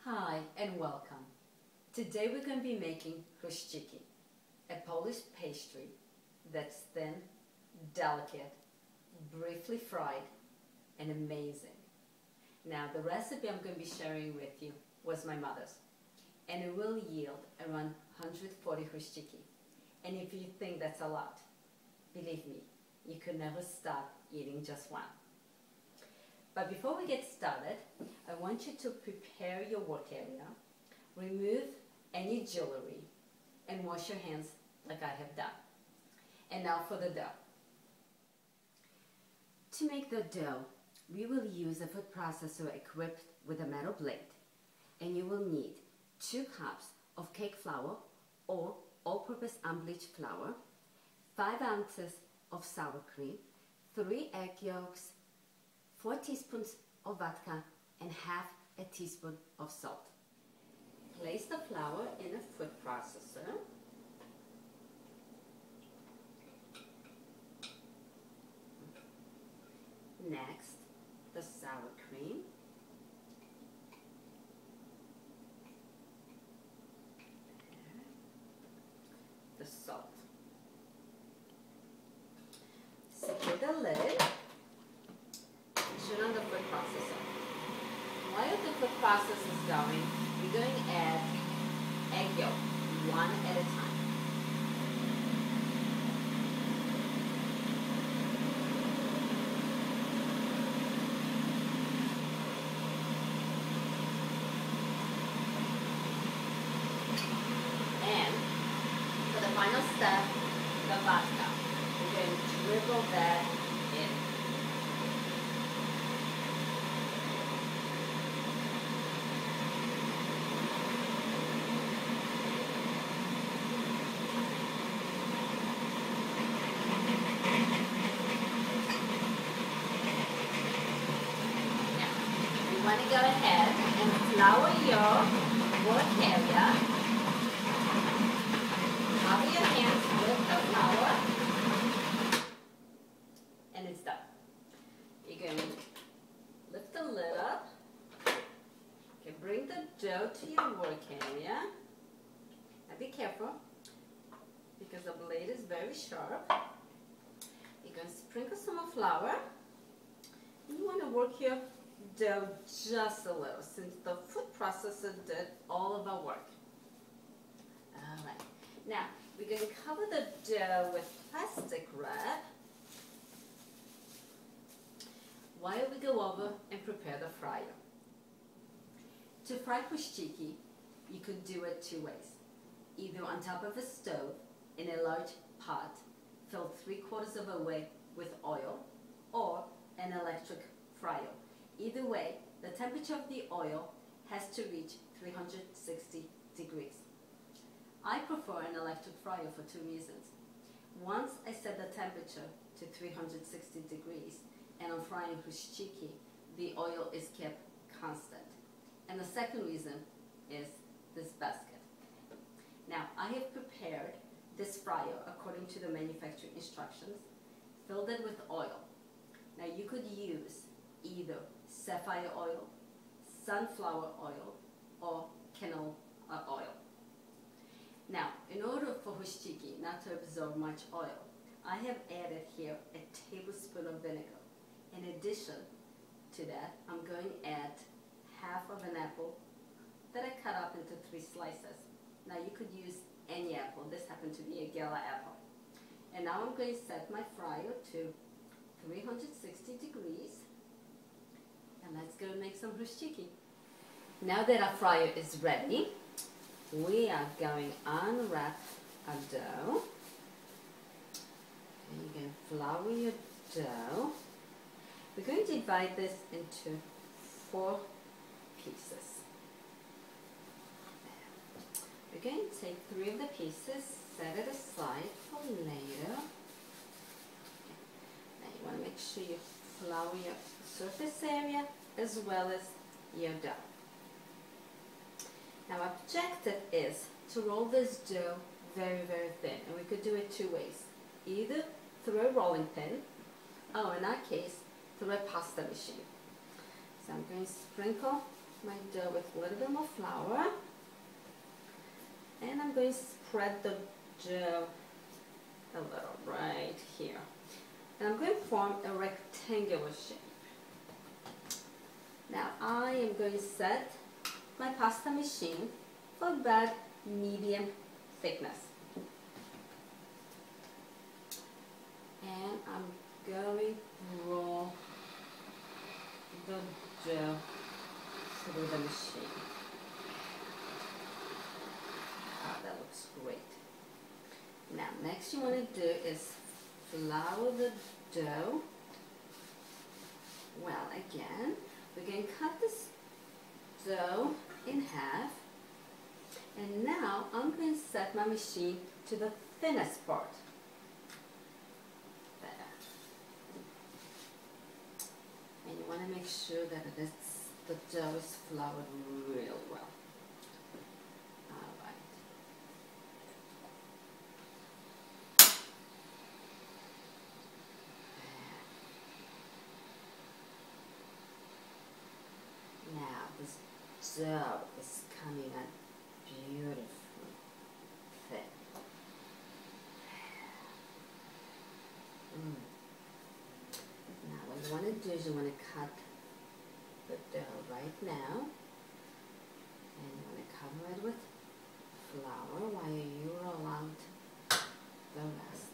Hi and welcome. Today we're going to be making Chrusciki, a Polish pastry that's thin, delicate, briefly fried, and amazing. Now the recipe I'm going to be sharing with you was my mother's, and it will yield around 140 Chrusciki. And if you think that's a lot, believe me, you could never stop eating just one. But before we get started, I want you to prepare your work area, remove any jewelry, and wash your hands like I have done. And now for the dough. To make the dough, we will use a food processor equipped with a metal blade, and you will need 2 cups of cake flour or all-purpose unbleached flour, 5 ounces of sour cream, 3 egg yolks, 4 teaspoons of vodka, and half a teaspoon of salt. Place the flour in a food processor. Next, the sour cream. The salt. Secure the lid. Turn on the food processor. While the food processor is going, we're going to add egg yolk, one at a time. And for the final step, the vodka. We're going to dribble that in. You want to go ahead and flour your work area. Cover your hands with the flour, and it's done. You're going to lift the lid up. You can bring the dough to your work area. Now be careful because the blade is very sharp. You're going to sprinkle some more flour. You want to work your dough just a little since the food processor did all of our work. Alright, now we're going to cover the dough with plastic wrap while we go over and prepare the fryer. To fry Chrusciki, you could do it 2 ways. Either on top of a stove in a large pot filled 3/4 of a way with oil, or an electric fryer. Either way, the temperature of the oil has to reach 360 degrees. I prefer an electric fryer for 2 reasons. Once I set the temperature to 360 degrees and I'm frying Chrusciki, the oil is kept constant. And the second reason is this basket. Now, I have prepared this fryer according to the manufacturer instructions, filled it with oil. Now, you could use either sapphire oil, sunflower oil, or canola oil. Now, in order for Chrusciki not to absorb much oil, I have added here a tablespoon of vinegar. In addition to that, I'm going to add half of an apple that I cut up into 3 slices. Now, you could use any apple. This happened to be a Gala apple. And now I'm going to set my fryer to 360 degrees. And let's go make some Chrusciki. Now that our fryer is ready, we are going to unwrap our dough. And you can flour your dough. We're going to divide this into 4 pieces. We're going to take 3 of the pieces, set it aside for later. Now you want to make sure you flour your surface area as well as your dough. Now our objective is to roll this dough very, very thin, and we could do it 2 ways. Either through a rolling pin, or in our case, through a pasta machine. So I'm going to sprinkle my dough with a little bit more flour, and I'm going to spread the dough a little right here. And I'm going to form a rectangular shape. Now I am going to set my pasta machine for about medium thickness. And I'm going to roll the dough through the machine. Ah, that looks great. Now, next you want to do is flour the dough. Well, again, we're going to cut this dough in half. And now I'm going to set my machine to the thinnest part. There. And you want to make sure that the dough is floured real well. Now this dough is coming out beautifully thin. Now what you want to do is you want to cut the dough right now, and you want to cover it with flour while you roll out the rest.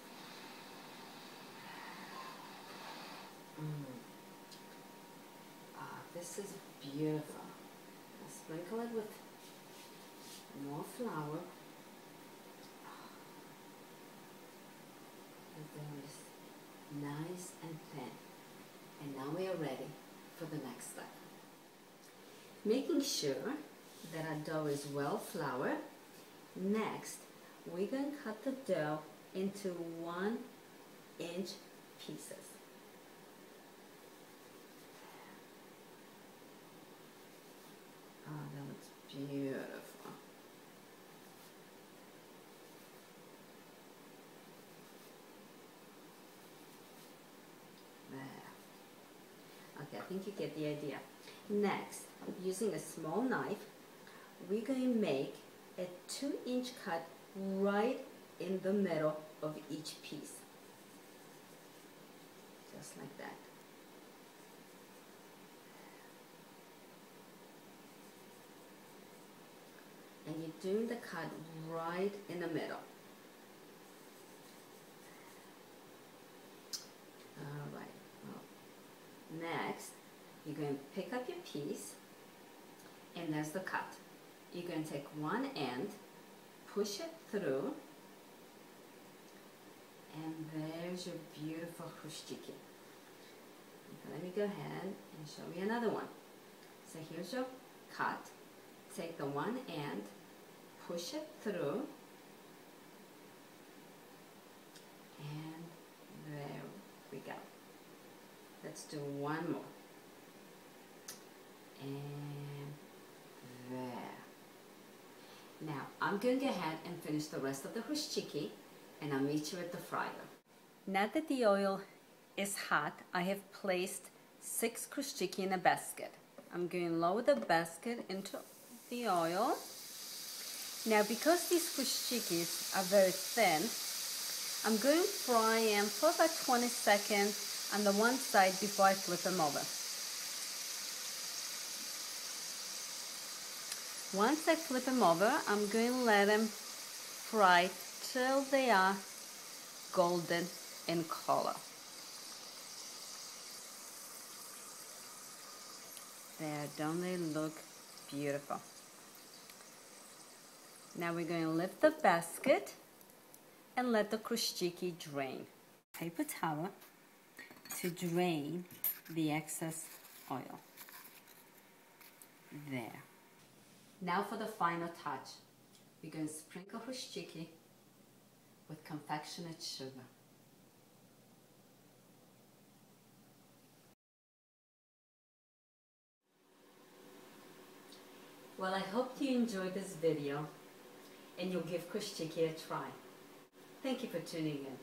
This is beautiful. Now sprinkle it with more flour. The dough is nice and thin. And now we are ready for the next step. Making sure that our dough is well floured. Next, we're going to cut the dough into 1-inch pieces. Oh, that looks beautiful. There. Okay, I think you get the idea. Next, using a small knife, we're going to make a 2-inch cut right in the middle of each piece. Just like that. And you're doing the cut right in the middle. Alright, well, next you're going to pick up your piece, and there's the cut. You're going to take one end, push it through, and there's your beautiful Chrusciki. Let me go ahead and show you another one. So here's your cut. Take the one end, push it through, and there we go. Let's do one more. And there. Now, I'm going to go ahead and finish the rest of the Chrusciki, and I'll meet you at the fryer. Now that the oil is hot, I have placed 6 Chrusciki in a basket. I'm going to lower the basket into the oil. Now, because these Chruscikis are very thin, I'm going to fry them for about 20 seconds on the one side before I flip them over. Once I flip them over, I'm going to let them fry till they are golden in color. There, don't they look beautiful? Now we're going to lift the basket and let the Chrusciki drain. Paper towel to drain the excess oil. There. Now for the final touch. We're going to sprinkle Chrusciki with confectioner's sugar. Well, I hope you enjoyed this video and you'll give Chrusciki a try. Thank you for tuning in.